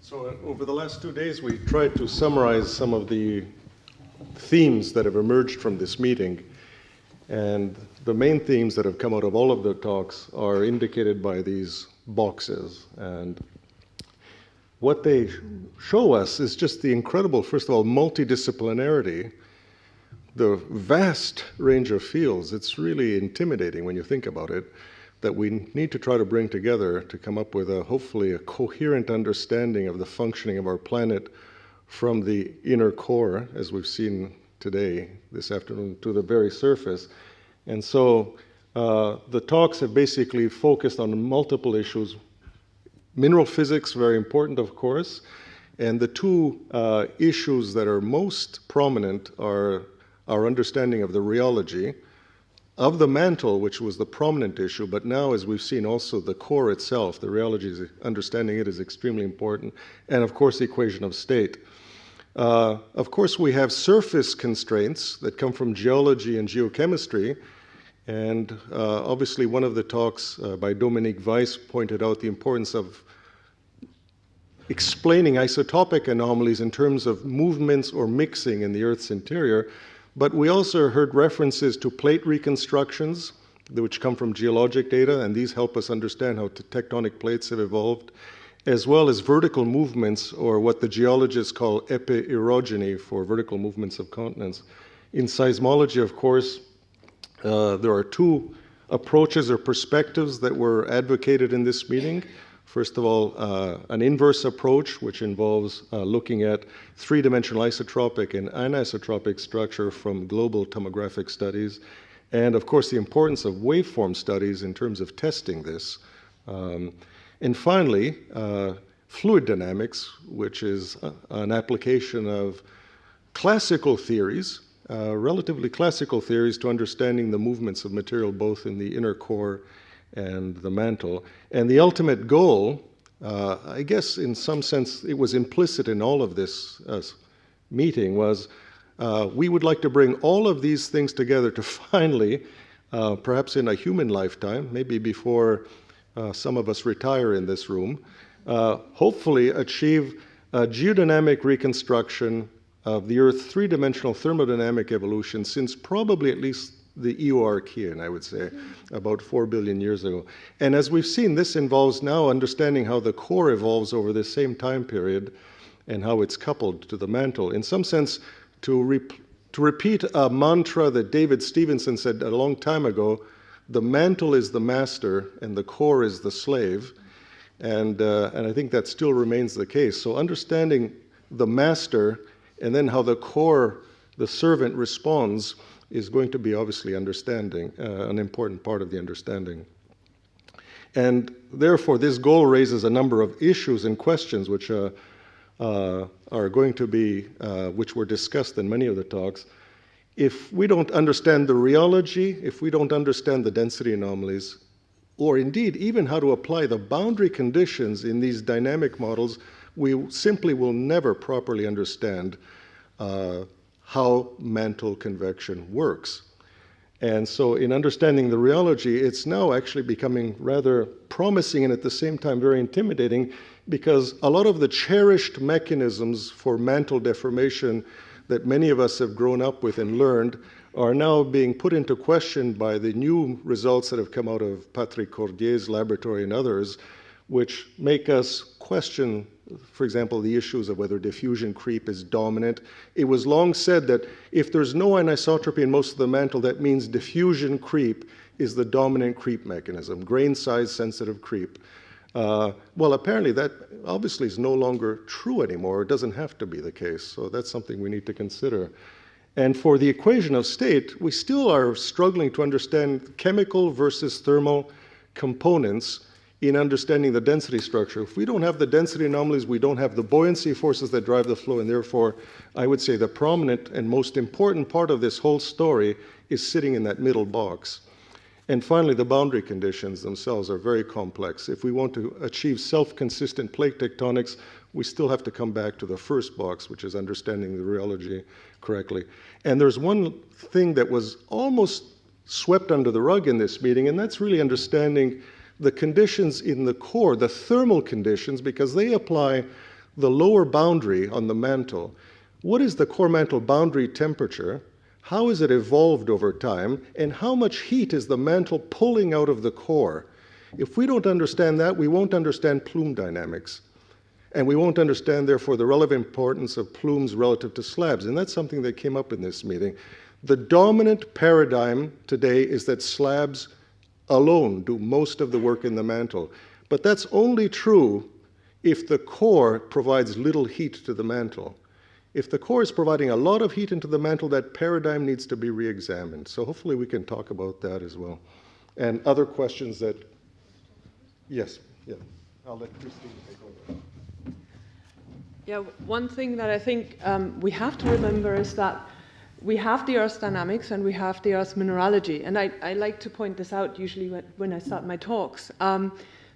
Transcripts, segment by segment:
So over the last 2 days, we tried to summarize some of the themes that have emerged from this meeting. And the main themes that have come out of all of the talks are indicated by these boxes. And what they show us is just the incredible, first of all, multidisciplinarity, the vast range of fields. It's really intimidating when you think about it, that we need to try to bring together to come up with hopefully a coherent understanding of the functioning of our planet from the inner core, as we've seen today, this afternoon, to the very surface. And so the talks have basically focused on multiple issues. Mineral physics, very important, of course. And the two issues that are most prominent are our understanding of the rheology, of the mantle, which was the prominent issue, but now, as we've seen, also the core itself, the rheology, understanding it is extremely important, and of course the equation of state. Of course, we have surface constraints that come from geology and geochemistry, and obviously one of the talks by Dominique Weiss pointed out the importance of explaining isotopic anomalies in terms of movements or mixing in the Earth's interior. But we also heard references to plate reconstructions, which come from geologic data, and these help us understand how tectonic plates have evolved, as well as vertical movements, or what the geologists call epi-erogeny, for vertical movements of continents. In seismology, of course, there are two approaches or perspectives that were advocated in this meeting. First of all, an inverse approach, which involves looking at three-dimensional isotropic and anisotropic structure from global tomographic studies, and of course the importance of waveform studies in terms of testing this. And finally, fluid dynamics, which is an application of classical theories, relatively classical theories, to understanding the movements of material both in the inner core and the mantle. And the ultimate goal, I guess in some sense it was implicit in all of this meeting, was we would like to bring all of these things together to finally, perhaps in a human lifetime, maybe before some of us retire in this room, hopefully achieve a geodynamic reconstruction of the Earth's three-dimensional thermodynamic evolution since probably at least the Eoarchean, I would say, about 4 billion years ago. And as we've seen, this involves now understanding how the core evolves over this same time period and how it's coupled to the mantle. In some sense, to repeat a mantra that David Stevenson said a long time ago, the mantle is the master and the core is the slave. And I think that still remains the case. So understanding the master and then how the core, the servant, responds is going to be obviously understanding, an important part of the understanding. And therefore, this goal raises a number of issues and questions which are going to be, which were discussed in many of the talks. If we don't understand the rheology, if we don't understand the density anomalies, or indeed even how to apply the boundary conditions in these dynamic models, we simply will never properly understand how mantle convection works. And so in understanding the rheology, it's now actually becoming rather promising and at the same time very intimidating, because a lot of the cherished mechanisms for mantle deformation that many of us have grown up with and learned are now being put into question by the new results that have come out of Patrick Cordier's laboratory and others, which make us question, for example, the issues of whether diffusion creep is dominant. It was long said that if there's no anisotropy in most of the mantle, that means diffusion creep is the dominant creep mechanism, grain size sensitive creep. Well, apparently that obviously is no longer true anymore. It doesn't have to be the case. So that's something we need to consider. And for the equation of state, we still are struggling to understand chemical versus thermal components in understanding the density structure. If we don't have the density anomalies, we don't have the buoyancy forces that drive the flow, and therefore, I would say the prominent and most important part of this whole story is sitting in that middle box. And finally, the boundary conditions themselves are very complex. If we want to achieve self-consistent plate tectonics, we still have to come back to the first box, which is understanding the rheology correctly. And there's one thing that was almost swept under the rug in this meeting, and that's really understanding the conditions in the core, the thermal conditions, because they apply the lower boundary on the mantle. What is the core mantle boundary temperature? How has it evolved over time? And how much heat is the mantle pulling out of the core? If we don't understand that, we won't understand plume dynamics. And we won't understand, therefore, the relative importance of plumes relative to slabs. And that's something that came up in this meeting. The dominant paradigm today is that slabs alone do most of the work in the mantle. But that's only true if the core provides little heat to the mantle. If the core is providing a lot of heat into the mantle, that paradigm needs to be re-examined. So hopefully we can talk about that as well. And other questions that, yes, yeah. I'll let Christine take over. Yeah, one thing that I think we have to remember is that we have the Earth's dynamics and we have the Earth's mineralogy. And I like to point this out usually when I start my talks.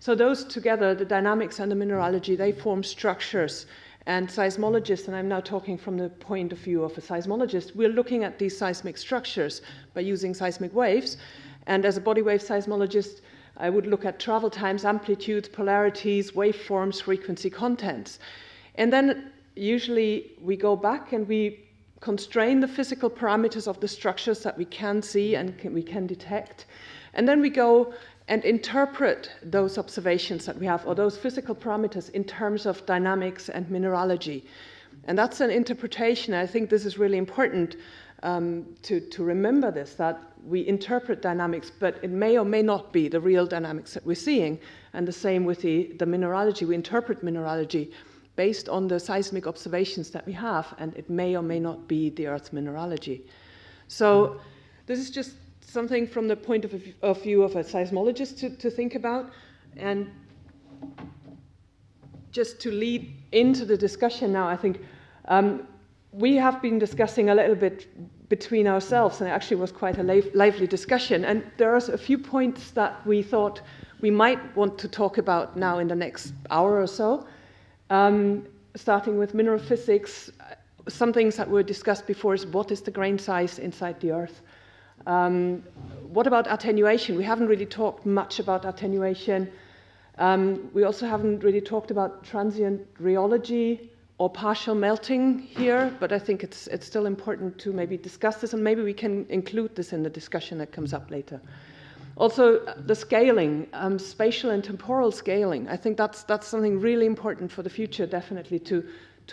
So those together, the dynamics and the mineralogy, they form structures. And seismologists, and I'm now talking from the point of view of a seismologist, we're looking at these seismic structures by using seismic waves. And as a body wave seismologist, I would look at travel times, amplitudes, polarities, waveforms, frequency contents. And then usually we go back and we constrain the physical parameters of the structures that we can see and we can detect. And then we go and interpret those observations that we have, or those physical parameters, in terms of dynamics and mineralogy. And that's an interpretation. I think this is really important to remember this, that we interpret dynamics, but it may or may not be the real dynamics that we're seeing. And the same with the mineralogy. We interpret mineralogy based on the seismic observations that we have, and it may or may not be the Earth's mineralogy. So this is just something from the point of view of a seismologist to think about. And just to lead into the discussion now, I think we have been discussing a little bit between ourselves, and it actually was quite a lively discussion. And there are a few points that we thought we might want to talk about now in the next hour or so. Starting with mineral physics, some things that were discussed before is what is the grain size inside the Earth? What about attenuation? We haven't really talked much about attenuation. We also haven't really talked about transient rheology or partial melting here, but I think it's still important to maybe discuss this, and maybe we can include this in the discussion that comes up later. Also, the scaling, spatial and temporal scaling. I think that's something really important for the future, definitely, to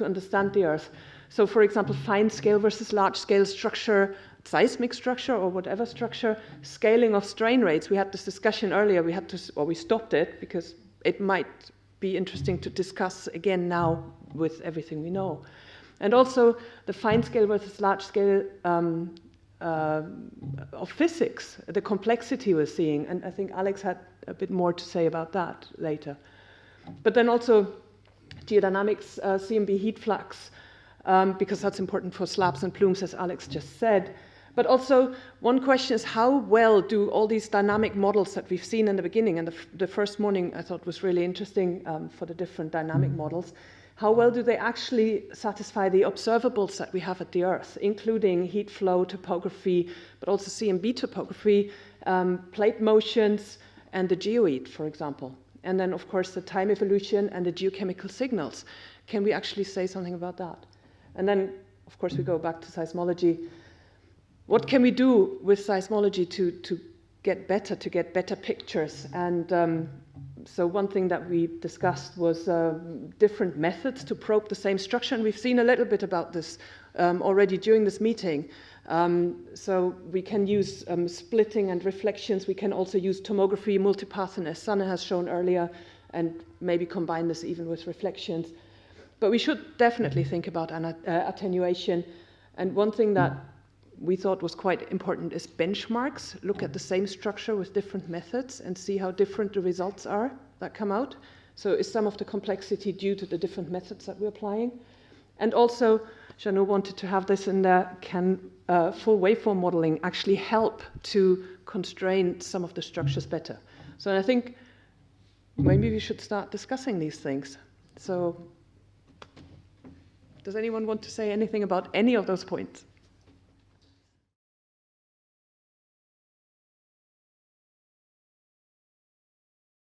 understand the Earth. So, for example, fine scale versus large scale structure, seismic structure or whatever structure, scaling of strain rates. We had this discussion earlier. We stopped it because it might be interesting to discuss again now with everything we know. And also the fine scale versus large scale of physics, the complexity we're seeing. And I think Alex had a bit more to say about that later. But then also geodynamics, CMB heat flux, because that's important for slabs and plumes, as Alex just said. But also, one question is, how well do all these dynamic models that we've seen in the beginning, and the first morning I thought was really interesting for the different dynamic models, how well do they actually satisfy the observables that we have at the Earth, including heat flow topography, but also CMB topography, plate motions, and the geoid, for example. And then, of course, the time evolution and the geochemical signals. Can we actually say something about that? And then, of course, we go back to seismology. What can we do with seismology to get better pictures? And so one thing that we discussed was different methods to probe the same structure, and we've seen a little bit about this already during this meeting. So we can use splitting and reflections. We can also use tomography, multipath, and as Sanne has shown earlier, and maybe combine this even with reflections. But we should definitely think about attenuation. And one thing that we thought was quite important is benchmarks. Look at the same structure with different methods and see how different the results are that come out. So is some of the complexity due to the different methods that we're applying? And also, Jeannot wanted to have this in there, can full waveform modeling actually help to constrain some of the structures better? So I think maybe we should start discussing these things. So does anyone want to say anything about any of those points?